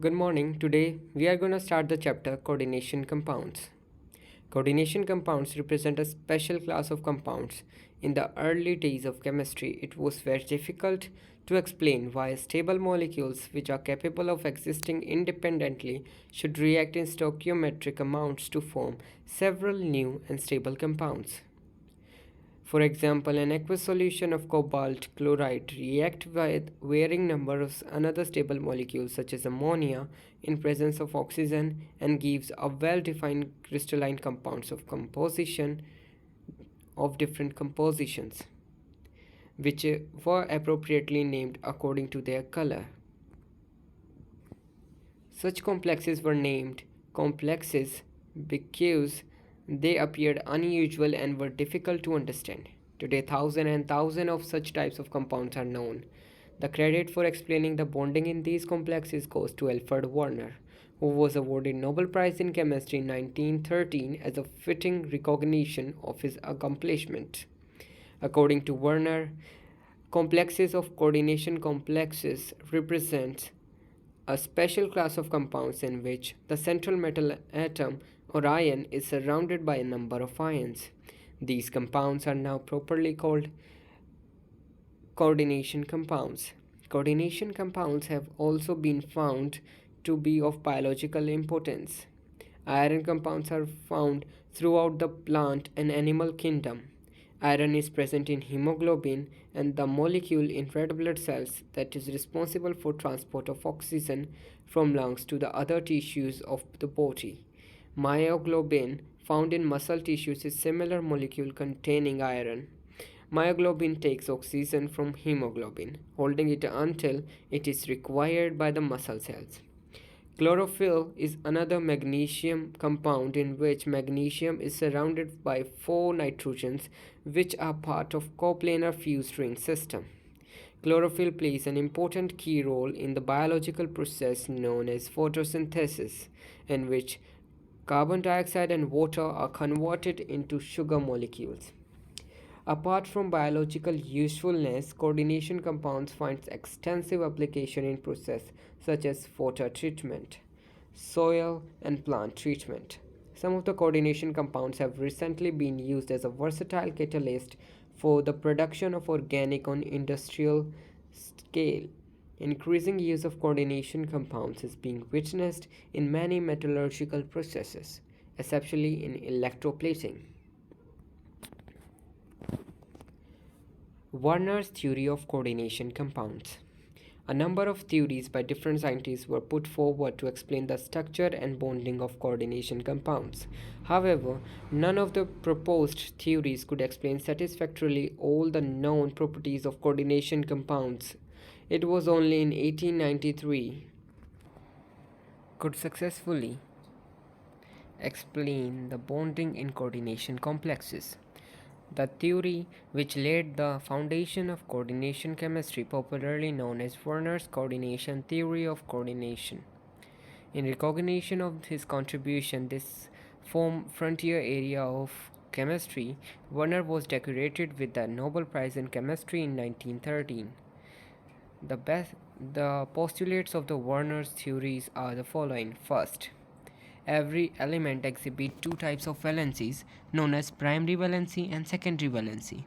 Good morning. Today we are going to start the chapter Coordination Compounds. Coordination compounds represent a special class of compounds. In the early days of chemistry, it was very difficult to explain why stable molecules which are capable of existing independently should react in stoichiometric amounts to form several new and stable compounds. For example, an aqueous solution of cobalt chloride reacts with varying numbers of another stable molecules such as ammonia in presence of oxygen and gives a well-defined crystalline compounds of composition of different compositions which were appropriately named according to their color. Such complexes were named complexes because they appeared unusual and were difficult to understand. Today, thousands and thousands of such types of compounds are known. The credit for explaining the bonding in these complexes goes to Alfred Werner, who was awarded Nobel Prize in Chemistry in 1913 as a fitting recognition of his accomplishment. According to Werner, complexes of coordination complexes represent a special class of compounds in which the central metal atom or ion is surrounded by a number of ions. These compounds are now properly called coordination compounds. Coordination compounds have also been found to be of biological importance. Iron compounds are found throughout the plant and animal kingdom. Iron is present in hemoglobin and the molecule in red blood cells that is responsible for transport of oxygen from lungs to the other tissues of the body. Myoglobin found in muscle tissues is similar molecule containing iron. Myoglobin takes oxygen from hemoglobin, holding it until it is required by the muscle cells. Chlorophyll is another magnesium compound in which magnesium is surrounded by four nitrogens which are part of coplanar fused ring system. Chlorophyll plays an important key role in the biological process known as photosynthesis, in which carbon dioxide and water are converted into sugar molecules. Apart from biological usefulness, coordination compounds finds extensive application in processes such as water treatment, soil and plant treatment. Some of the coordination compounds have recently been used as a versatile catalyst for the production of organic on industrial scale. Increasing use of coordination compounds is being witnessed in many metallurgical processes, especially in electroplating. Werner's theory of coordination compounds. A number of theories by different scientists were put forward to explain the structure and bonding of coordination compounds. However, none of the proposed theories could explain satisfactorily all the known properties of coordination compounds. It was only in 1893 could successfully explain the bonding in coordination complexes. The theory which laid the foundation of coordination chemistry, popularly known as Werner's coordination theory of coordination. In recognition of his contribution this frontier area of chemistry, Werner was decorated with the Nobel Prize in Chemistry in 1913. The postulates of the Werner's theories are the following. First, every element exhibits two types of valencies known as primary valency and secondary valency.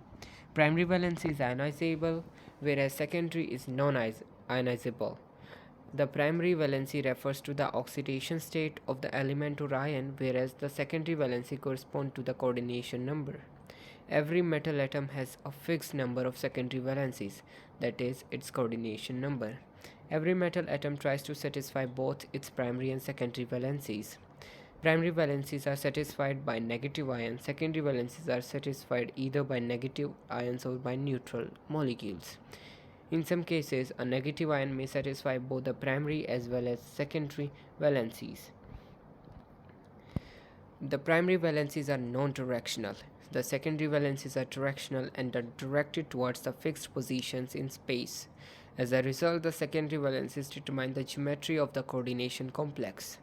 Primary valency is ionizable, whereas secondary is non-ionizable. The primary valency refers to the oxidation state of the element or ion, whereas the secondary valency corresponds to the coordination number. Every metal atom has a fixed number of secondary valencies, that is, its coordination number. Every metal atom tries to satisfy both its primary and secondary valencies. Primary valencies are satisfied by negative ions, secondary valencies are satisfied either by negative ions or by neutral molecules. In some cases, a negative ion may satisfy both the primary as well as secondary valencies. The primary valencies are non-directional. The secondary valencies are directional and are directed towards the fixed positions in space. As a result, the secondary valencies determine the geometry of the coordination complex.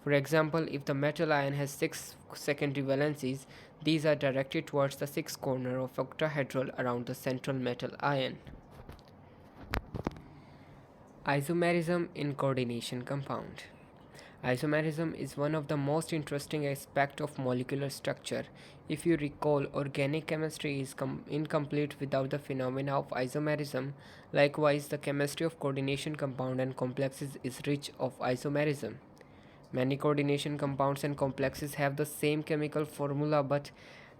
For example, if the metal ion has 6 secondary valencies, these are directed towards the 6th corner of octahedral around the central metal ion. Isomerism in coordination compound. Isomerism is one of the most interesting aspects of molecular structure. If you recall, organic chemistry is incomplete without the phenomena of isomerism. Likewise, the chemistry of coordination compound and complexes is rich of isomerism. Many coordination compounds and complexes have the same chemical formula but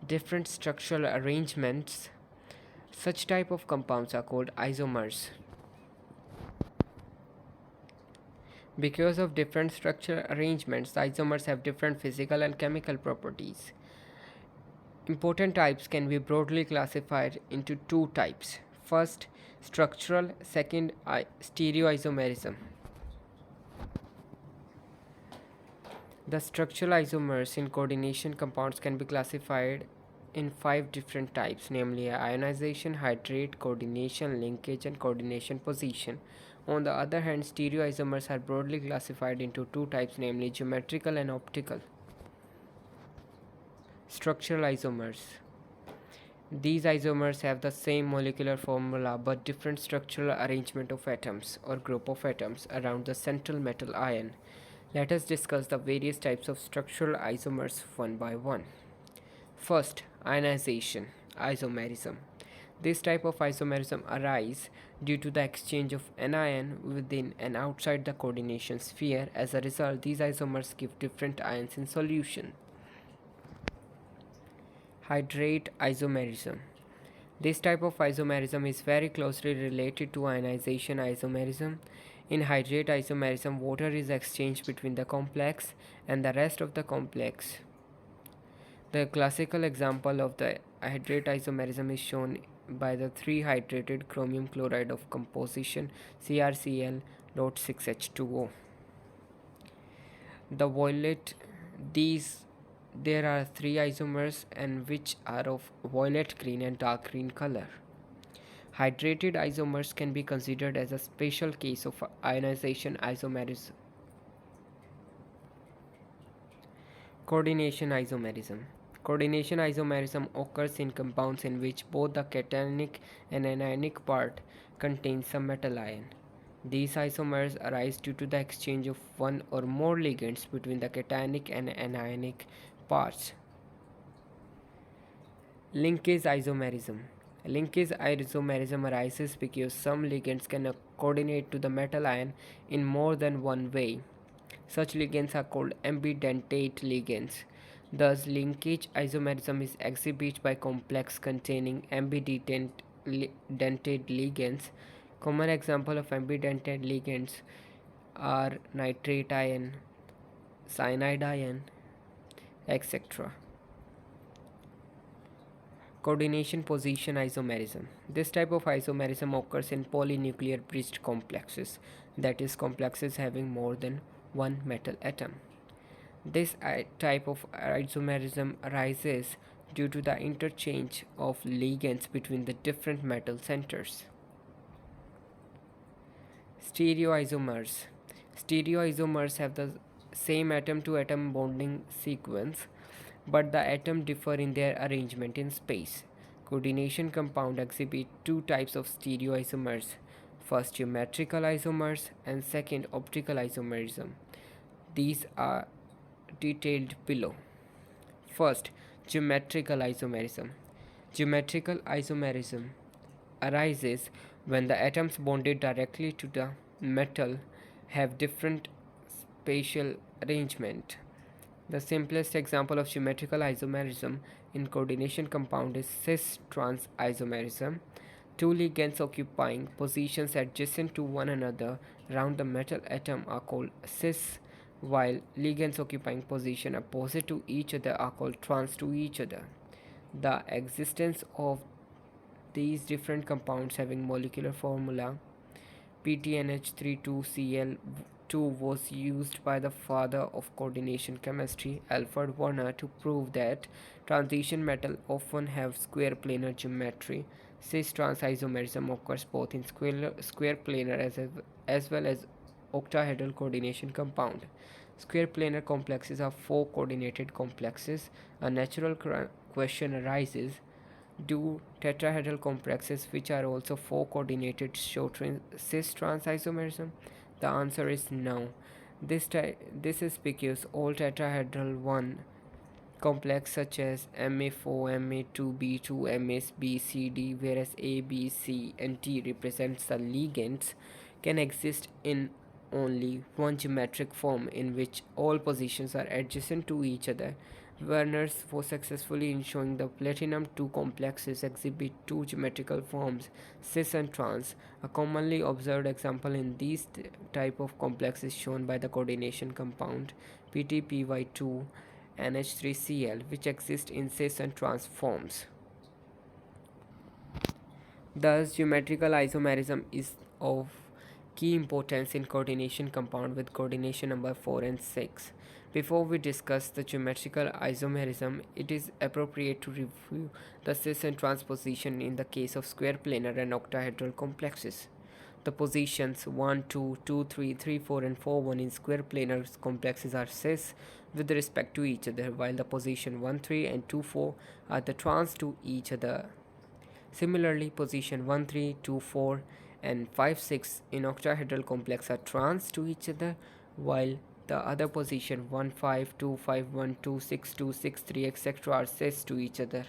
different structural arrangements. Such type of compounds are called isomers. Because of different structural arrangements, the isomers have different physical and chemical properties. Important types can be broadly classified into two types. First, structural, second, stereoisomerism. The structural isomers in coordination compounds can be classified in five different types, namely ionization, hydrate, coordination, linkage, and coordination position. On the other hand, stereoisomers are broadly classified into two types, namely geometrical and optical. Structural isomers. These isomers have the same molecular formula but different structural arrangement of atoms or group of atoms around the central metal ion. Let us discuss the various types of structural isomers one by one. First, ionization, isomerism. This type of isomerism arises due to the exchange of anion within and outside the coordination sphere. As a result, these isomers give different ions in solution. Hydrate isomerism. This type of isomerism is very closely related to ionization isomerism. In hydrate isomerism, water is exchanged between the complex and the rest of the complex. The classical example of the hydrate isomerism is shown by the 3-hydrated chromium chloride of composition CrCl.6H2O. The violet these there are three isomers and which are of violet green and dark green color. Hydrated isomers can be considered as a special case of ionization isomerism. Coordination isomerism. Coordination isomerism occurs in compounds in which both the cationic and anionic part contain some metal ion. These isomers arise due to the exchange of one or more ligands between the cationic and anionic parts. Linkage isomerism. Linkage isomerism arises because some ligands can coordinate to the metal ion in more than one way. Such ligands are called ambidentate ligands. Thus, linkage isomerism is exhibited by complex containing ambidentate ligands. Common examples of ambidentate ligands are nitrate ion, cyanide ion, etc. Coordination position isomerism. This type of isomerism occurs in polynuclear bridged complexes, that is, complexes having more than one metal atom. This type of isomerism arises due to the interchange of ligands between the different metal centers. Stereoisomers. Stereoisomers have the same atom to atom bonding sequence, but the atoms differ in their arrangement in space. Coordination compound exhibit two types of stereoisomers. First, geometrical isomers, and second, optical isomerism. These are detailed below. First, geometrical isomerism. Geometrical isomerism arises when the atoms bonded directly to the metal have different spatial arrangement. The simplest example of geometrical isomerism in coordination compound is cis-trans isomerism. Two ligands occupying positions adjacent to one another around the metal atom are called cis, while ligands occupying position opposite to each other are called trans to each other. The existence of these different compounds having molecular formula PTNH32Cl2 was used by the father of coordination chemistry, Alfred Werner, to prove that transition metals often have square planar geometry. Cis-trans isomerism occurs both in square planar as well as octahedral coordination compound. Square planar complexes are four coordinated complexes. A natural question arises: Do tetrahedral complexes, which are also four coordinated, show cis transisomerism? The answer is no. This is because all tetrahedral 1 complex such as Ma4, Ma2, B2, Ms, B, C, D, whereas A, B, C, and T represents the ligands, can exist in only one geometric form in which all positions are adjacent to each other. Werner's was successfully in showing the platinum 2 complexes exhibit two geometrical forms, cis and trans. A commonly observed example in these type of complexes is shown by the coordination compound PTPY2 NH3Cl, which exist in cis and trans forms. Thus, geometrical isomerism is of key importance in coordination compound with coordination number 4 and 6. Before we discuss the geometrical isomerism, it is appropriate to review the cis and trans position in the case of square planar and octahedral complexes. The positions 1, 2, 2, 3, 3, 4, and 4, 1 in square planar complexes are cis with respect to each other, while the position 1, 3, and 2, 4 are the trans to each other. Similarly, position 1, 3, 2, 4, and 5, 6 in octahedral complex are trans to each other, while the other position 1, 5, 2, 5, 1, 2, 6, 2, 6, 3, etc. are cis to each other.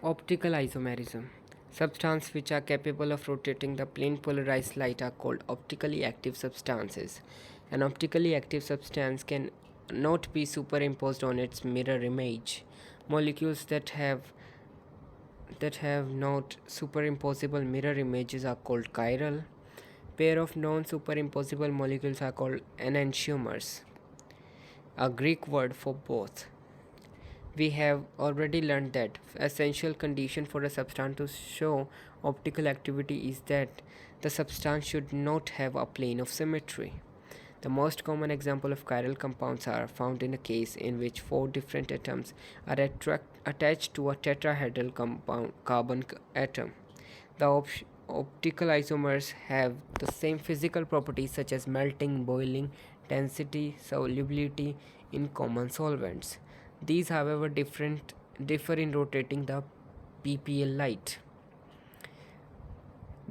Optical isomerism. Substances which are capable of rotating the plane polarized light are called optically active substances. An optically active substance can not be superimposed on its mirror image. Molecules that have not superimposable mirror images are called chiral. Pair of non-superimposable molecules are called enantiomers, a Greek word for both. We have already learned that essential condition for a substance to show optical activity is that the substance should not have a plane of symmetry. The most common example of chiral compounds are found in a case in which four different atoms are attached to a tetrahedral carbon atom. The optical isomers have the same physical properties such as melting, boiling, density, solubility in common solvents. These, however, differ in rotating the PPL light.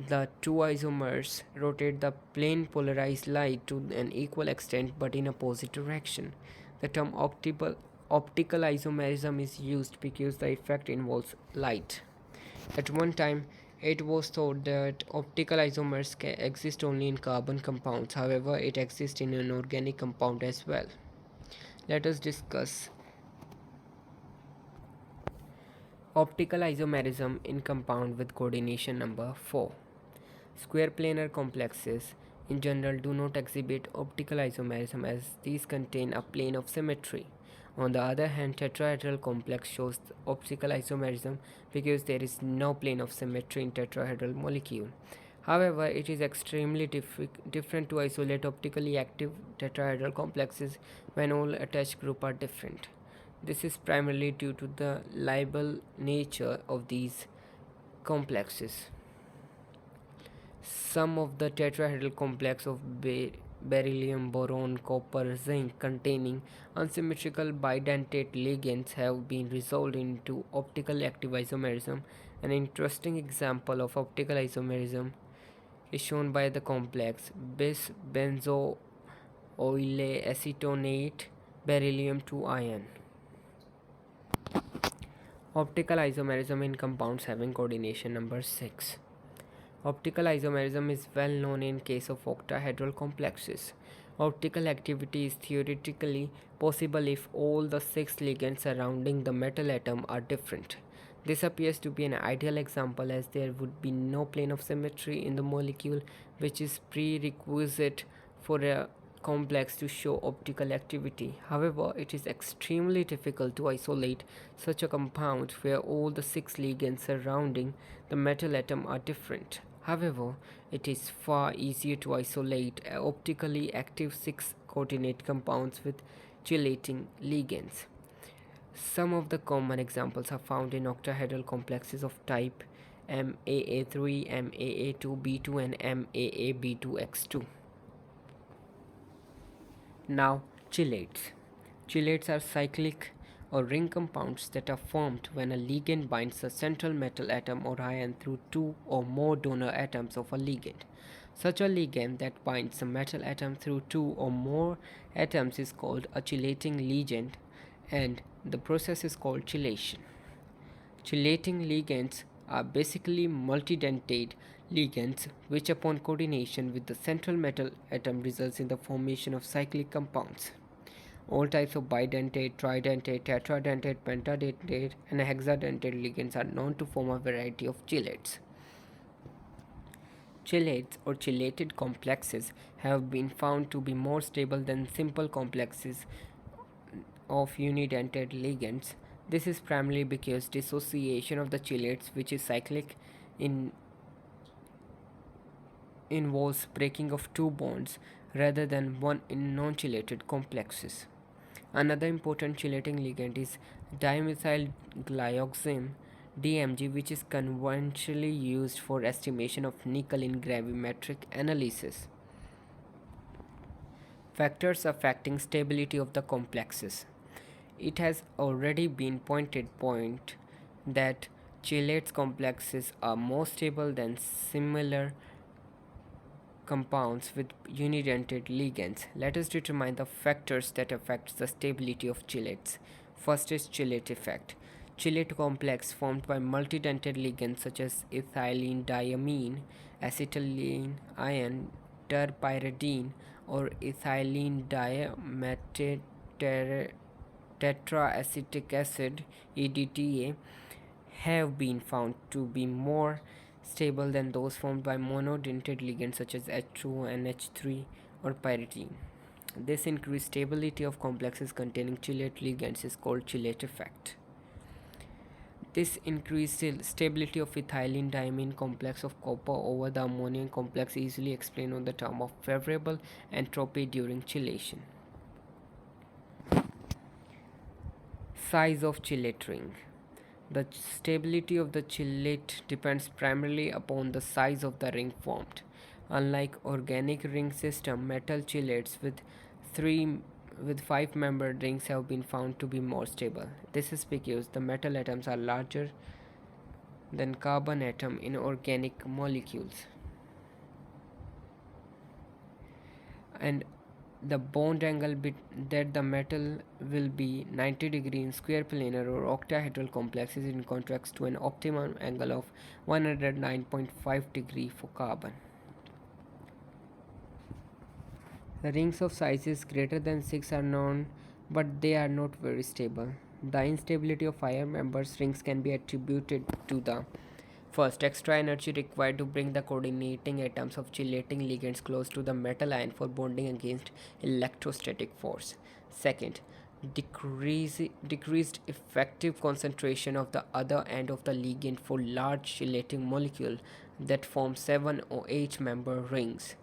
The two isomers rotate the plane polarized light to an equal extent but in opposite direction. The term optical isomerism is used because the effect involves light. At one time, it was thought that optical isomers exist only in carbon compounds. However, it exists in an organic compound as well. Let us discuss optical isomerism in compound with coordination number 4. Square planar complexes in general do not exhibit optical isomerism as these contain a plane of symmetry. On the other hand, tetrahedral complex shows optical isomerism because there is no plane of symmetry in tetrahedral molecule. However, it is extremely different to isolate optically active tetrahedral complexes when all attached groups are different. This is primarily due to the labile nature of these complexes. Some of the tetrahedral complex of beryllium, boron, copper, zinc containing unsymmetrical bidentate ligands have been resolved into optical active isomerism. An interesting example of optical isomerism is shown by the complex bis benzoyl acetonate beryllium 2 ion. Optical isomerism in compounds having coordination number 6. Optical isomerism is well known in case of octahedral complexes. Optical activity is theoretically possible if all the 6 ligands surrounding the metal atom are different. This appears to be an ideal example as there would be no plane of symmetry in the molecule, which is prerequisite for a complex to show optical activity. However, it is extremely difficult to isolate such a compound where all the 6 ligands surrounding the metal atom are different. However, it is far easier to isolate optically active 6 coordinate compounds with chelating ligands. Some of the common examples are found in octahedral complexes of type MAA3, MAA2B2, and MAAB2X2. Now, chelates. Chelates are cyclic or ring compounds that are formed when a ligand binds a central metal atom or ion through two or more donor atoms of a ligand. Such a ligand that binds a metal atom through two or more atoms is called a chelating ligand, and the process is called chelation. Chelating ligands are basically multidentate ligands which upon coordination with the central metal atom results in the formation of cyclic compounds. All types of bidentate, tridentate, tetradentate, pentadentate, and hexadentate ligands are known to form a variety of chelates. Chelates or chelated complexes have been found to be more stable than simple complexes of unidentate ligands. This is primarily because dissociation of the chelates, which is cyclic, in involves breaking of two bonds rather than one in non-chelated complexes. Another important chelating ligand is dimethyl glyoxime DMG, which is conventionally used for estimation of nickel in gravimetric analysis. Factors affecting stability of the complexes. It has already been point that chelates complexes are more stable than similar compounds with unidentate ligands. Let us determine the factors that affect the stability of chelates. First is chelate effect. Chelate complex formed by multidentate ligands such as ethylene diamine, acetylene ion, terpyridine, or ethylene tetraacetic acid EDTA have been found to be more stable than those formed by monodentate ligands such as H2, NH3, or pyridine. This increased stability of complexes containing chelate ligands is called chelate effect. This increased stability of ethylene diamine complex of copper over the ammonium complex is easily explained on the term of favorable entropy during chelation. Size of chelate ring. The stability of the chelate depends primarily upon the size of the ring formed. Unlike organic ring system, metal chelates with 5-membered rings have been found to be more stable. This is because the metal atoms are larger than carbon atom in organic molecules, and the bond angle that the metal will be 90 degree in square planar or octahedral complexes in contrast to an optimum angle of 109.5 degree for carbon. The rings of sizes greater than 6 are known, but they are not very stable. The instability of higher members rings can be attributed to the first, extra energy required to bring the coordinating atoms of chelating ligands close to the metal ion for bonding against electrostatic force. Second, decreased effective concentration of the other end of the ligand for large chelating molecule that form 7 or 8 member rings.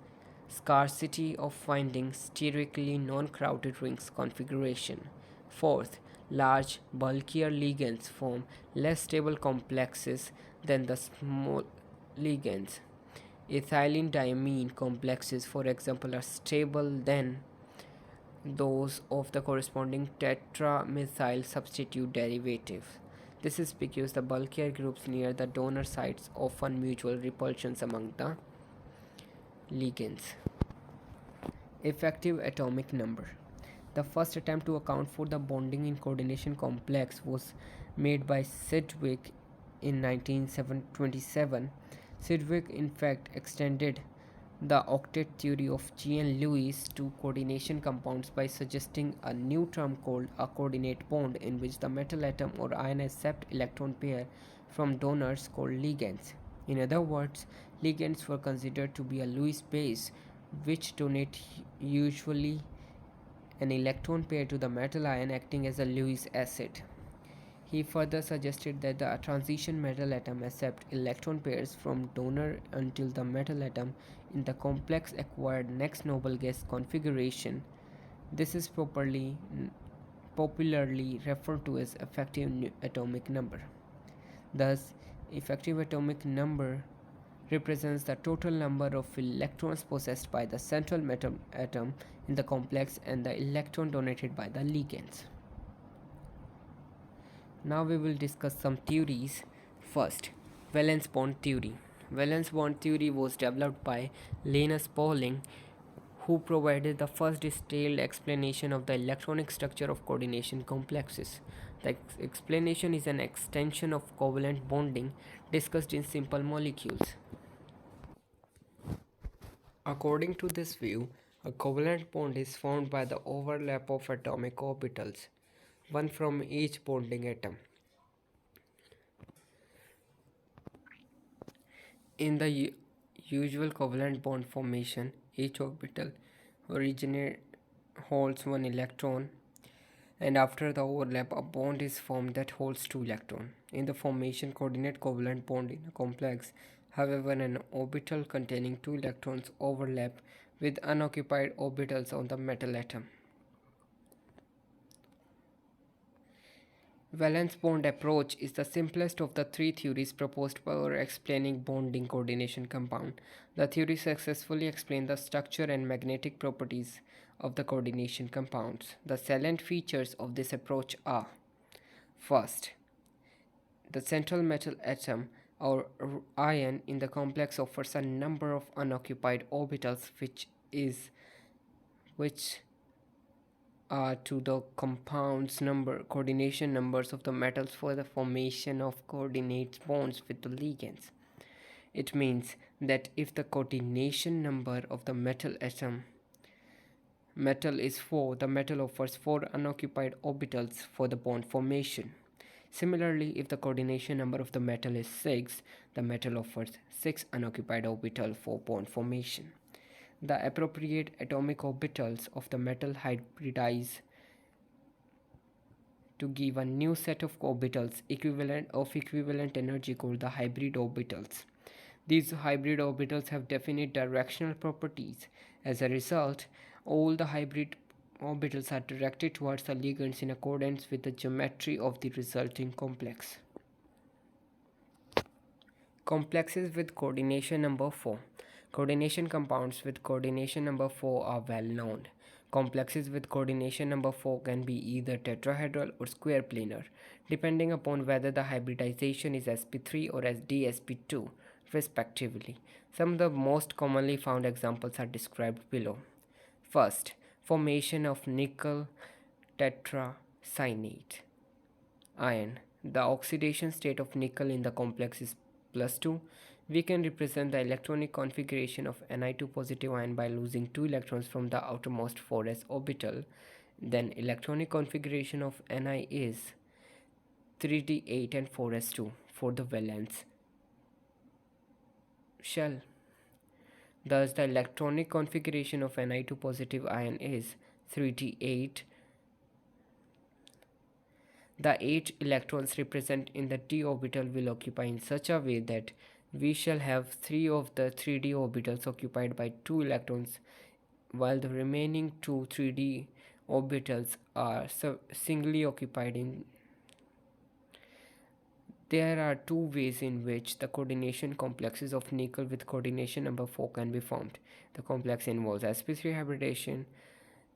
Scarcity of finding sterically non-crowded rings configuration. Fourth, large, bulkier ligands form less stable complexes than the small ligands. Ethylene diamine complexes, for example, are stable than those of the corresponding tetramethyl substitute derivative. This is because the bulkier groups near the donor sites often mutual repulsions among the ligands. Effective atomic number. The first attempt to account for the bonding in coordination complex was made by Sidgwick in 1927. Sidgwick, in fact, extended the octet theory of Jean Louis to coordination compounds by suggesting a new term called a coordinate bond, in which the metal atom or ion accept electron pair from donors called ligands. In other words, ligands were considered to be a Lewis base which donate usually an electron pair to the metal ion acting as a Lewis acid. He further suggested that the transition metal atom accept electron pairs from donor until the metal atom in the complex acquired next noble gas configuration. This is popularly referred to as effective atomic number. Thus, effective atomic number represents the total number of electrons possessed by the central metal atom in the complex and the electron donated by the ligands. Now we will discuss some theories. First, valence bond theory. Valence bond theory was developed by Linus Pauling, who provided the first detailed explanation of the electronic structure of coordination complexes. The explanation is an extension of covalent bonding discussed in simple molecules. According to this view, a covalent bond is formed by the overlap of atomic orbitals, one from each bonding atom. In the usual covalent bond formation, each orbital originate holds one electron, and after the overlap, a bond is formed that holds two electrons. In the formation coordinate covalent bond in a complex, however, an orbital containing two electrons overlap with unoccupied orbitals on the metal atom. Valence bond approach is the simplest of the three theories proposed for explaining bonding coordination compound. The theory successfully explain the structure and magnetic properties of the coordination compounds. The salient features of this approach are: first, the central metal atom or ion in the complex offers a number of unoccupied orbitals which to the compounds number coordination numbers of the metals for the formation of coordinate bonds with the ligands. It means that if the coordination number of the metal is 4, the metal offers 4 unoccupied orbitals for the bond formation. Similarly, if the coordination number of the metal is 6, the metal offers 6 unoccupied orbitals for bond formation. The appropriate atomic orbitals of the metal hybridize to give a new set of orbitals equivalent energy called the hybrid orbitals. These hybrid orbitals have definite directional properties. As a result, all the hybrid orbitals are directed towards the ligands in accordance with the geometry of the resulting complex. Complexes with coordination number 4. Coordination compounds with coordination number 4 are well known. Complexes with coordination number 4 can be either tetrahedral or square planar, depending upon whether the hybridization is sp3 or dsp2, respectively. Some of the most commonly found examples are described below. First, formation of nickel tetracyanate ion. The oxidation state of nickel in the complex is +2. We can represent the electronic configuration of Ni2 positive ion by losing 2 electrons from the outermost 4s orbital. Then electronic configuration of Ni is 3d8 and 4s2 for the valence shell. Thus, the electronic configuration of Ni2 positive ion is 3d8. The 8 electrons represent in the d orbital will occupy in such a way that we shall have 3 of the 3d orbitals occupied by 2 electrons, while the remaining 2 3d orbitals are singly occupied in. There are two ways in which the coordination complexes of nickel with coordination number 4 can be formed. The complex involves sp3 hybridization.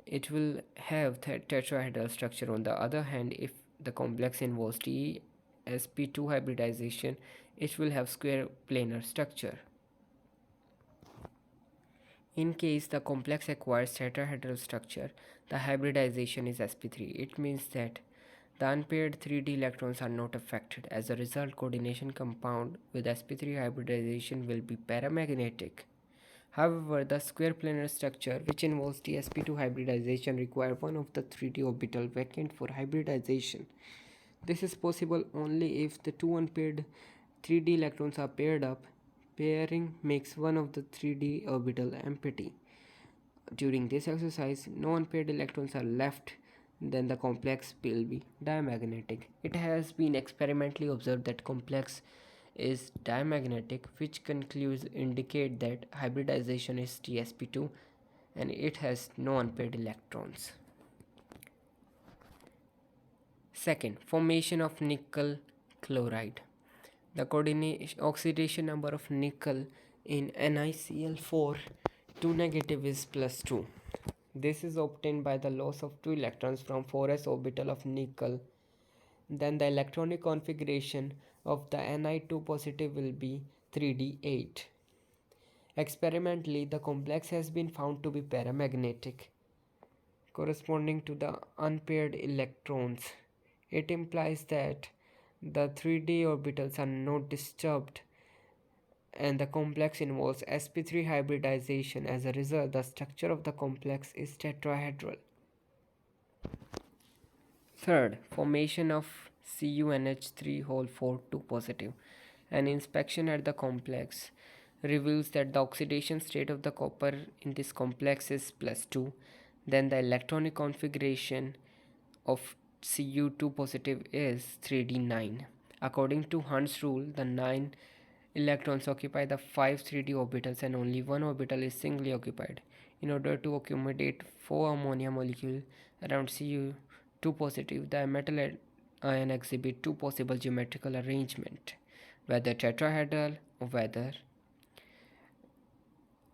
It will have tetrahedral structure. On the other hand, if the complex involves sp2 hybridization, it will have square planar structure. In case the complex acquires tetrahedral structure, the hybridization is sp3. It means that the unpaired 3d electrons are not affected. As a result, coordination compound with sp3 hybridization will be paramagnetic. However, the square planar structure, which involves dsp2 hybridization, requires one of the 3d orbital vacant for hybridization. This is possible only if the two unpaired 3d electrons are paired up. Pairing makes one of the 3d orbital empty. During this exercise, no unpaired electrons are left, then the complex will be diamagnetic. It has been experimentally observed that complex is diamagnetic, which conclusions indicate that hybridization is dsp2 and it has no unpaired electrons. Second, formation of nickel chloride. The oxidation number of nickel in NiCl4 2 negative is +2. This is obtained by the loss of 2 electrons from 4s orbital of nickel then the electronic configuration of the Ni2 positive will be 3d8. Experimentally, the complex has been found to be paramagnetic, corresponding to the unpaired electrons. It implies that the 3d orbitals are not disturbed and the complex involves sp3 hybridization. As a result, the structure of the complex is tetrahedral. Third, formation of CuNH3 whole 4 2 positive. An inspection at the complex reveals that the oxidation state of the copper in this complex is +2. Then the electronic configuration of Cu2 positive is 3d9. According to Hund's rule, the 9 electrons occupy the 5 3d orbitals and only one orbital is singly occupied. In order to accommodate 4 ammonia molecules around Cu2 positive, the metal ion exhibit two possible geometrical arrangement, whether tetrahedral or whether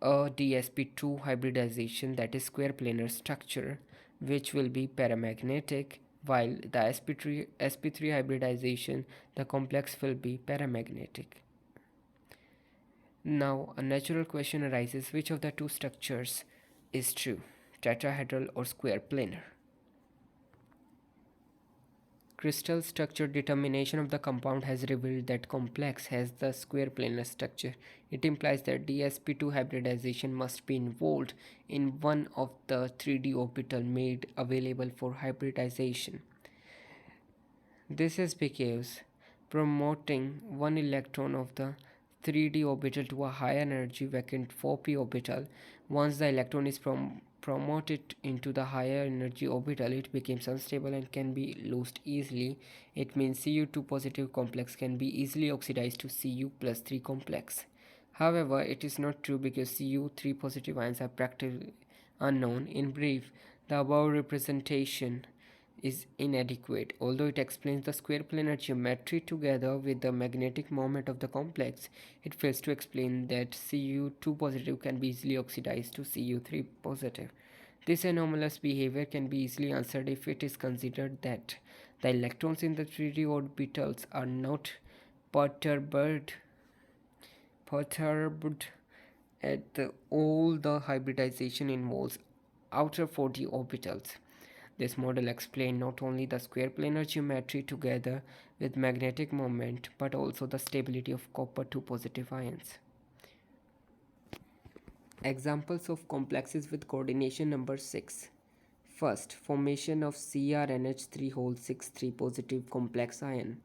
a dsp2 hybridization, that is square planar structure, which will be paramagnetic, while the sp3 hybridization, the complex will be paramagnetic. Now a natural question arises: which of the two structures is true, tetrahedral or square planar? Crystal structure determination of the compound has revealed that complex has the square planar structure. It implies that dsp2 hybridization must be involved in one of the 3d orbital made available for hybridization. This is because promoting one electron of the 3d orbital to a higher energy vacant 4p orbital, once the electron is promoted into the higher energy orbital, it becomes unstable and can be lost easily. It means Cu2 positive complex can be easily oxidized to Cu plus 3 complex. However, it is not true because Cu3 positive ions are practically unknown. In brief, the above representation is inadequate. Although it explains the square planar geometry together with the magnetic moment of the complex, it fails to explain that Cu2 positive can be easily oxidized to Cu3 positive. This anomalous behavior can be easily answered if it is considered that the electrons in the 3d orbitals are not perturbed at all the hybridization involves outer 4d orbitals. This model explains not only the square planar geometry together with magnetic moment but also the stability of copper 2 positive ions. Examples of complexes with coordination number 6. First, formation of CrNH3 whole 6 3 positive complex ion.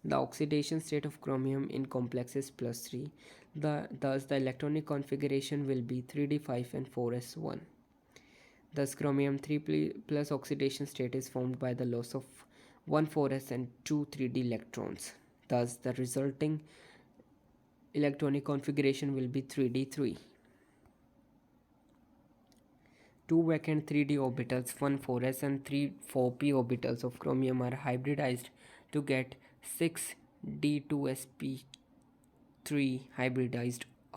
The oxidation state of chromium in complex is +3. Thus, the electronic configuration will be 3d5 and 4s1. Thus, chromium 3 plus oxidation state is formed by the loss of 1 4s and 2 3d electrons. Thus, the resulting electronic configuration will be 3d3. Two vacant 3d orbitals, 1 4s and 3 4p orbitals of chromium are hybridized to get 6 d2sp3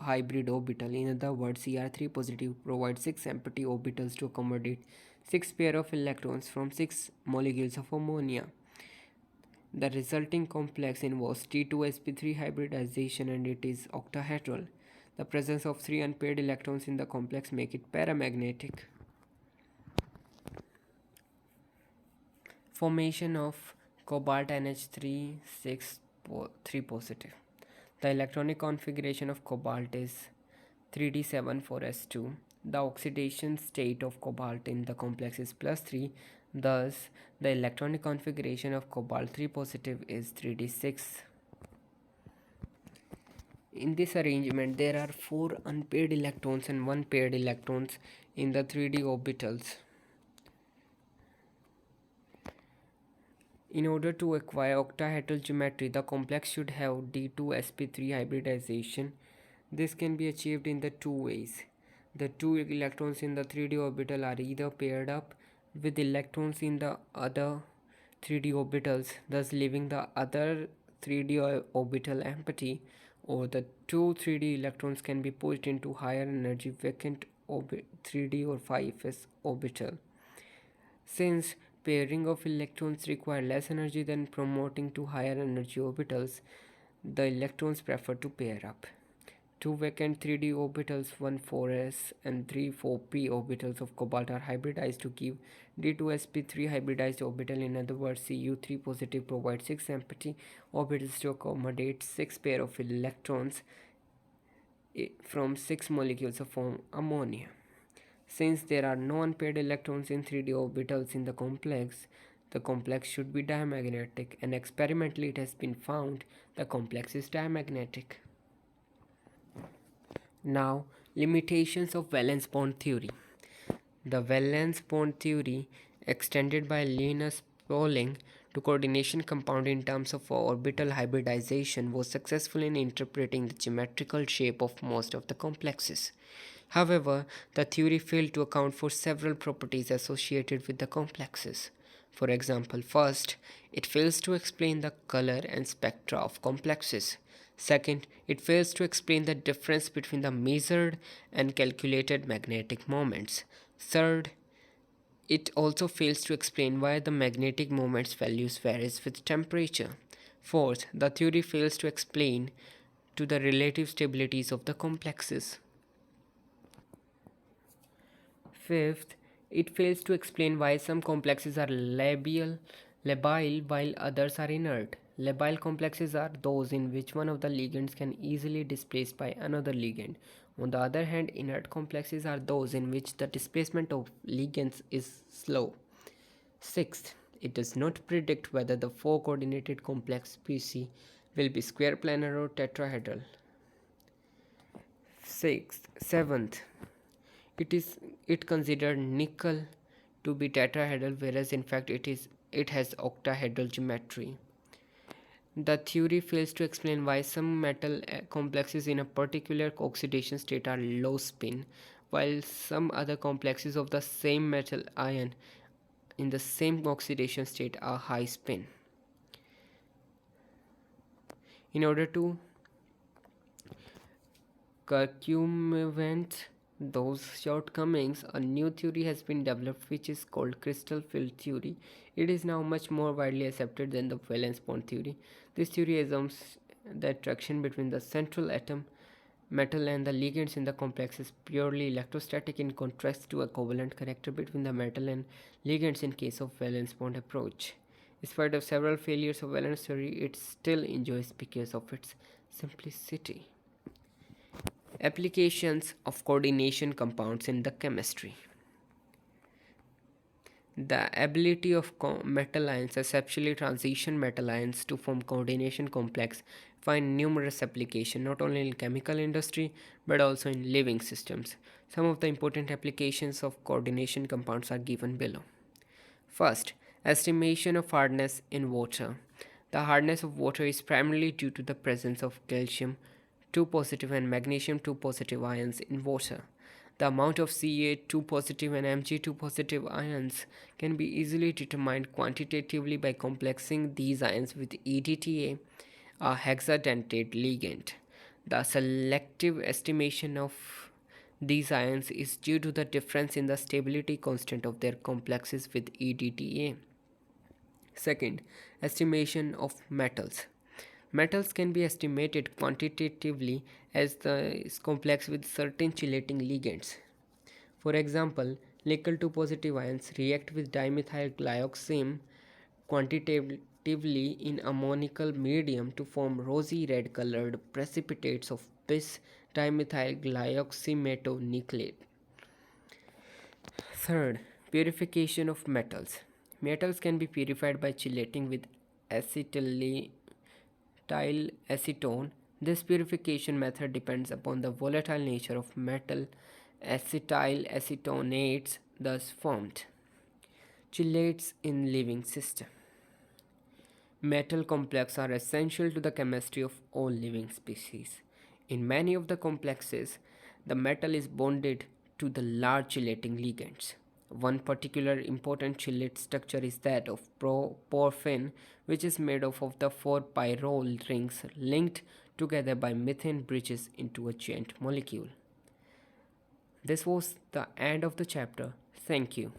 hybrid orbital. In other words, Cr3 positive provides 6 empty orbitals to accommodate 6 pair of electrons from 6 molecules of ammonia. The resulting complex involves T2sp3 hybridization and it is octahedral. The presence of 3 unpaired electrons in the complex make it paramagnetic. Formation of cobalt NH3 3 positive. The electronic configuration of cobalt is 3d7 4s2. The oxidation state of cobalt in the complex is +3. Thus, the electronic configuration of cobalt 3 positive is 3d6. In this arrangement, there are 4 unpaired electrons and 1 paired electrons in the 3d orbitals. In order to acquire octahedral geometry, the complex should have D2sp3 hybridization. This can be achieved in the two ways. The 2 electrons in the 3d orbital are either paired up with electrons in the other 3d orbitals, thus leaving the other 3d orbital empty, or the 2 3d electrons can be pushed into higher energy vacant 3d or 5s orbital. Since pairing of electrons require less energy than promoting to higher energy orbitals, the electrons prefer to pair up. Two vacant 3d orbitals, one 4s and three 4p orbitals of cobalt are hybridized to give d2sp3 hybridized orbital. In other words, Cu3 positive provides 6 empty orbitals to accommodate 6 pair of electrons from 6 molecules of ammonia. Since there are no unpaired electrons in 3d orbitals in the complex should be diamagnetic, and experimentally it has been found the complex is diamagnetic. Now, limitations of valence bond theory. The valence bond theory, extended by Linus Pauling to coordination compound in terms of orbital hybridization, was successful in interpreting the geometrical shape of most of the complexes. However, the theory failed to account for several properties associated with the complexes. For example, first, it fails to explain the color and spectra of complexes. Second, it fails to explain the difference between the measured and calculated magnetic moments. Third, it also fails to explain why the magnetic moment's values varies with temperature. Fourth, the theory fails to explain to the relative stabilities of the complexes. Fifth, it fails to explain why some complexes are labile while others are inert. Labile complexes are those in which one of the ligands can easily displaced by another ligand. On the other hand, inert complexes are those in which the displacement of ligands is slow. Sixth, it does not predict whether the four coordinated complex species will be square planar or tetrahedral. Seventh, it considered nickel to be tetrahedral, whereas in fact it has octahedral geometry. The theory fails to explain why some metal complexes in a particular oxidation state are low spin, while some other complexes of the same metal ion in the same oxidation state are high spin. In order to circumvent those shortcomings, a new theory has been developed which is called crystal field theory. It is now much more widely accepted than the valence bond theory. This theory assumes the attraction between the central atom metal and the ligands in the complex is purely electrostatic, in contrast to a covalent character between the metal and ligands in case of valence bond approach. In spite of several failures of valence theory, it still enjoys because of its simplicity. Applications of coordination compounds in the chemistry. The ability of metal ions, especially transition metal ions, to form coordination complex find numerous applications not only in chemical industry but also in living systems. Some of the important applications of coordination compounds are given below. First, estimation of hardness in water. The hardness of water is primarily due to the presence of calcium 2 positive and magnesium 2 positive ions in water. The amount of Ca2 positive and Mg2 positive ions can be easily determined quantitatively by complexing these ions with EDTA, a hexadentate ligand. The selective estimation of these ions is due to the difference in the stability constant of their complexes with EDTA. Second, estimation of metals. Metals can be estimated quantitatively as the complex with certain chelating ligands. For example, nickel 2 positive ions react with dimethyl glyoxime quantitatively in ammonical medium to form rosy red colored precipitates of bis dimethyl glyoxymetonyclate. Third, purification of metals. Metals can be purified by chelating with acetylacetone. This purification method depends upon the volatile nature of metal acetyl acetonates thus formed. Chelates in living system. Metal complexes are essential to the chemistry of all living species. In many of the complexes, the metal is bonded to the large chelating ligands. One particular important chelate structure is that of porphin, which is made up of the 4 pyrrole rings linked together by methane bridges into a giant molecule. This was the end of the chapter. Thank you.